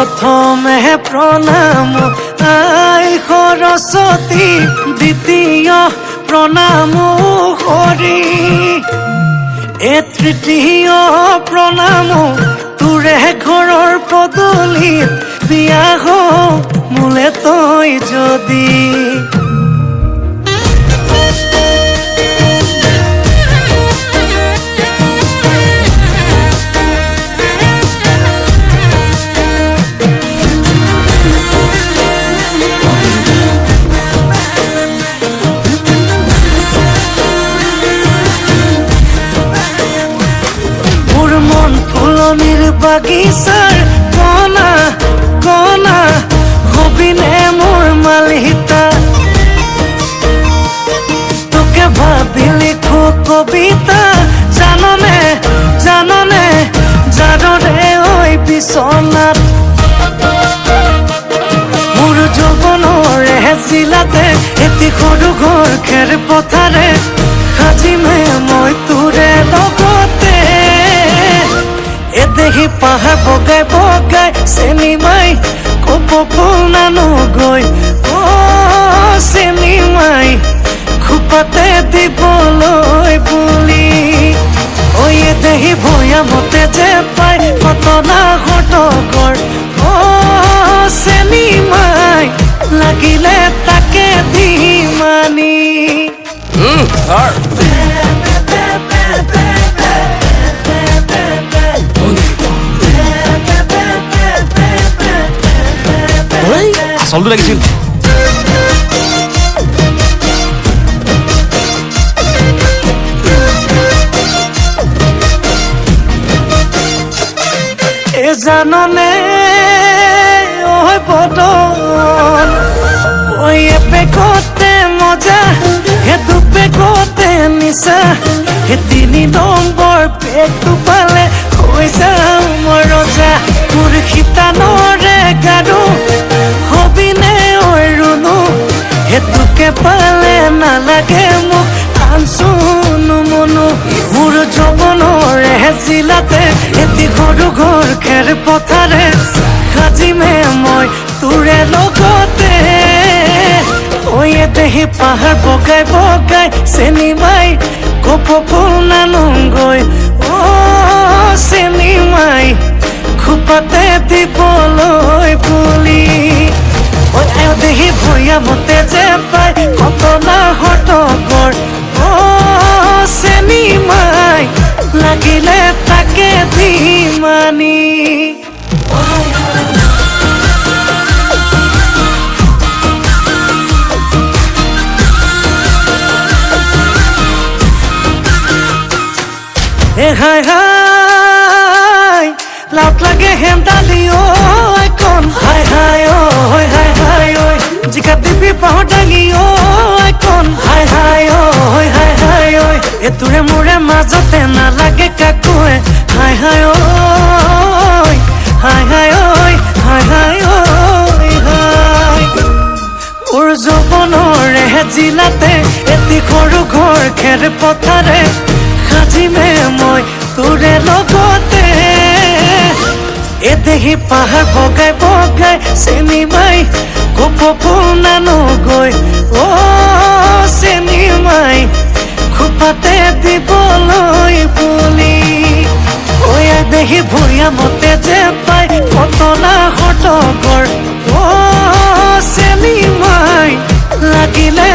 প্ৰথমে প্ৰণাম আই সৰস্বতী, দ্বিতীয় প্ৰণাম হৰি, এ তৃতীয় প্ৰণাম তোৰে ঘৰৰ পদূলিত, বিয়া হ মোলে তই যদি। ফুলনিৰ বাগিচাৰ কণা কণা হবিনে মোৰ মালিতা, তোকে ভাবি লিখো কবিতা, জাননে জাননে যাদৰে ঐ বিচনাত, মোৰ যৌৱনৰে জিলাতে এটি সৰু ঘৰ খেৰ পথাৰে, সাজিমে মই তোৰে লগতে, দেখি পাহাৰ বগাই বগাই চেনিমাই কপ ফুল নানো গৈ, অ চেনিমাই খোপাতে দিবলৈ বুলি, ঐ দেহি ভৈয়ামতে যে পাই কটনা সতকৰ, অ চেনিমাই লাগিলে তাকে দিমানি। আচলটো লাগিছিল। এ জাননে ঐ বদন, ঐ এপেকতে মজা, হে দুপেকতে নিচা, হে ৩ নম্বৰ পেকটো পালে হৈ যাওঁ মই ৰজা, মোৰ শীতানৰে গাৰু হবিনে ঐ ৰুণু, হেতুকে পালে নালাগে মোক আনচুনো মনো, মোৰ যৌৱনৰে জিলাতে এটি সৰু ঘৰ খেৰ পথাৰে, সাজিমে মই তোৰে লগতে, ঐ দেহি পাহাৰ বগাই বগাই চেনিমাই কপ ফুল নানোগৈ, অ চেনিমাই খোপাতে দিবলৈ বুলি, ঐ দেহি ভৈয়ামতে যে পাই কটনা সতকৰ, অ চেনিমাই লাগিলে তাকে দিমানি। এ হাই হাই লাউট লাগে হেমদালি ঐ কণ, হাই হাই ঐ হাই হাই ঐ জিকা দিবি পাহৰ দাঙি ঐ কণ, হাই হাই ঐ হাই হাই ঐ এটোৰে মোৰে মাজতে নালাগে কাকোৱে, হাই হাই ঐ হাই হাই ঐ হাই হাই ঐ হাই, মোৰ যৌৱনৰে জিলাতে এটি সৰু ঘৰ খেৰ পথাৰে, সাজিমে মই তোৰে লগতে, এ দেহি পাহাৰ বগাই বগাই চেনিমাই কপ ফুল নানোগৈ, অ চেনিমাই খোপাতে দিবলৈ বুলি, ঐ দেহি ভৈয়ামতে যে পাই কটনা সতকৰ, অ চেনিমাই লাগিলে